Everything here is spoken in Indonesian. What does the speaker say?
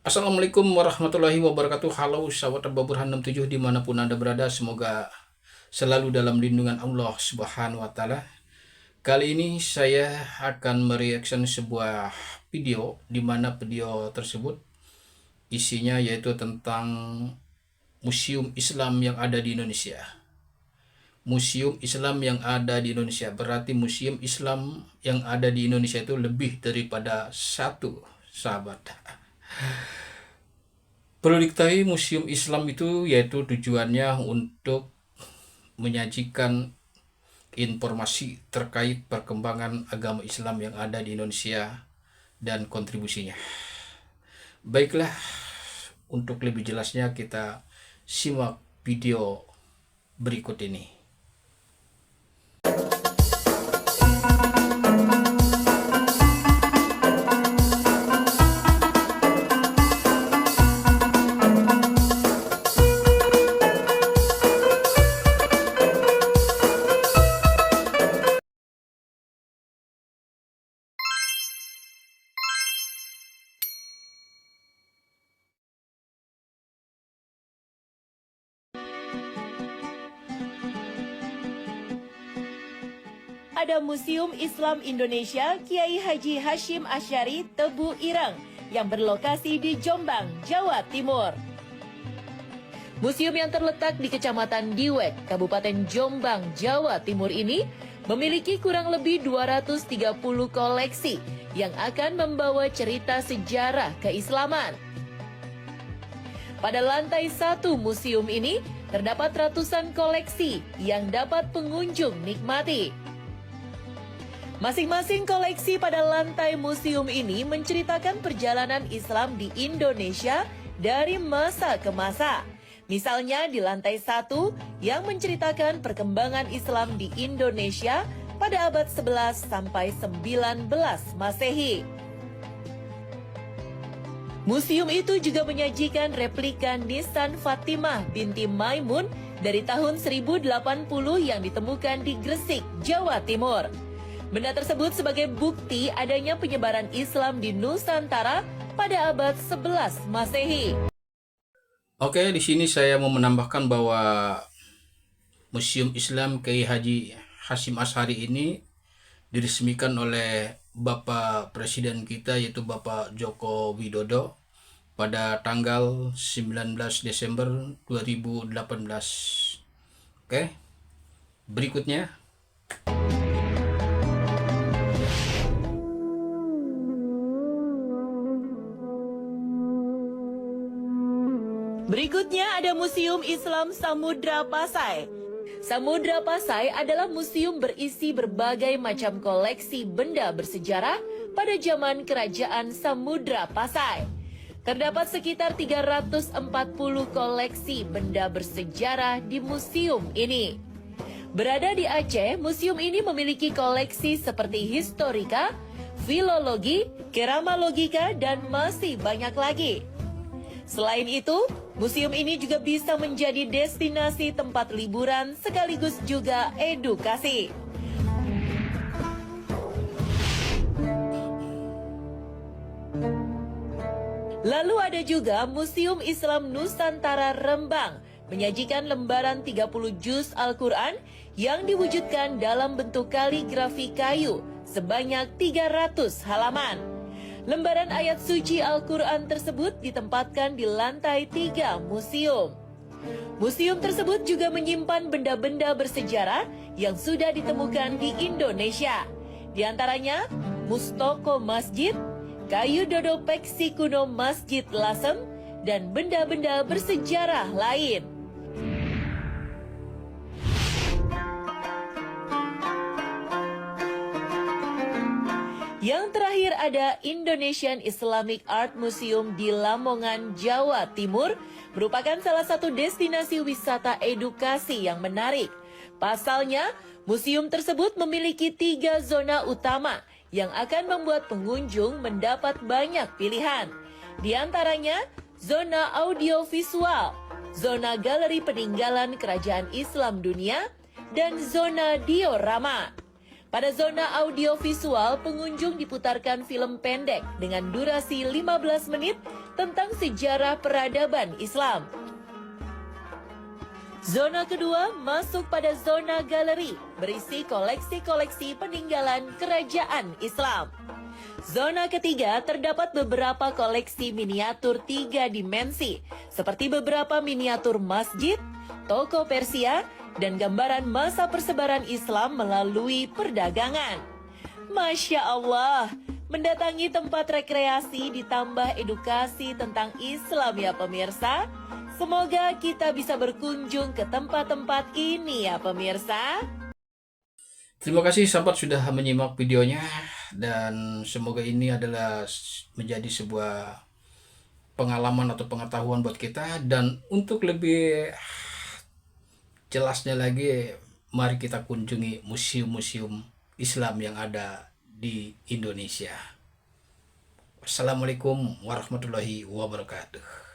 Assalamualaikum warahmatullahi wabarakatuh. Halo sahabat Burhan 67 dimanapun Anda berada, semoga selalu dalam lindungan Allah Subhanahu wa Ta'ala. Kali ini saya akan mereaction sebuah video, di mana video tersebut isinya yaitu tentang Museum Islam yang ada di Indonesia. Museum Islam yang ada di Indonesia, berarti museum Islam yang ada di Indonesia itu lebih daripada satu, sahabat. Perlu diketahui, museum Islam itu yaitu tujuannya untuk menyajikan informasi terkait perkembangan agama Islam yang ada di Indonesia dan kontribusinya. Baiklah, untuk lebih jelasnya kita simak video berikut ini. Ada Museum Islam Indonesia Kiai Haji Hashim Asy'ari Tebu Ireng yang berlokasi di Jombang, Jawa Timur. Museum yang terletak di Kecamatan Diwek, Kabupaten Jombang, Jawa Timur ini memiliki kurang lebih 230 koleksi yang akan membawa cerita sejarah keislaman. Pada lantai 1 museum ini terdapat ratusan koleksi yang dapat pengunjung nikmati. Masing-masing koleksi pada lantai museum ini menceritakan perjalanan Islam di Indonesia dari masa ke masa. Misalnya di lantai 1 yang menceritakan perkembangan Islam di Indonesia pada abad 11 sampai 19 Masehi. Museum itu juga menyajikan replika Nisan Fatimah binti Maimun dari tahun 1080 yang ditemukan di Gresik, Jawa Timur. Benda tersebut sebagai bukti adanya penyebaran Islam di Nusantara pada abad 11 Masehi. Oke, di sini saya mau menambahkan bahwa Museum Islam Kiai Haji Hashim Asy'ari ini diresmikan oleh Bapak Presiden kita, yaitu Bapak Joko Widodo, pada tanggal 19 Desember 2018. Oke, berikutnya. Berikutnya ada Museum Islam Samudra Pasai. Samudra Pasai adalah museum berisi berbagai macam koleksi benda bersejarah pada zaman Kerajaan Samudra Pasai. Terdapat sekitar 340 koleksi benda bersejarah di museum ini. Berada di Aceh, museum ini memiliki koleksi seperti historika, filologi, keramalogika, dan masih banyak lagi. Selain itu, museum ini juga bisa menjadi destinasi tempat liburan sekaligus juga edukasi. Lalu ada juga Museum Islam Nusantara Rembang, menyajikan lembaran 30 juz Al-Quran yang diwujudkan dalam bentuk kaligrafi kayu sebanyak 300 halaman. Lembaran ayat suci Al-Quran tersebut ditempatkan di lantai 3 museum. Museum tersebut juga menyimpan benda-benda bersejarah yang sudah ditemukan di Indonesia. Di antaranya mustoko masjid, kayu dodo peksi kuno Masjid Lasem, dan benda-benda bersejarah lain. Yang terakhir ada Indonesian Islamic Art Museum di Lamongan, Jawa Timur, merupakan salah satu destinasi wisata edukasi yang menarik. Pasalnya, museum tersebut memiliki 3 zona utama yang akan membuat pengunjung mendapat banyak pilihan. Di antaranya, zona audiovisual, zona galeri peninggalan kerajaan Islam dunia, dan zona diorama. Pada zona audiovisual, pengunjung diputarkan film pendek dengan durasi 15 menit tentang sejarah peradaban Islam. Zona kedua masuk pada zona galeri, berisi koleksi-koleksi peninggalan kerajaan Islam. Zona ketiga terdapat beberapa koleksi miniatur 3 dimensi, seperti beberapa miniatur masjid, toko Persia, dan gambaran masa persebaran Islam melalui perdagangan. Masya Allah, mendatangi tempat rekreasi ditambah edukasi tentang Islam ya pemirsa. Semoga kita bisa berkunjung ke tempat-tempat ini ya pemirsa. Terima kasih sahabat sudah menyimak videonya, dan semoga ini adalah menjadi sebuah pengalaman atau pengetahuan buat kita. Dan untuk lebih jelasnya lagi, mari kita kunjungi museum-museum Islam yang ada di Indonesia. Wassalamualaikum warahmatullahi wabarakatuh.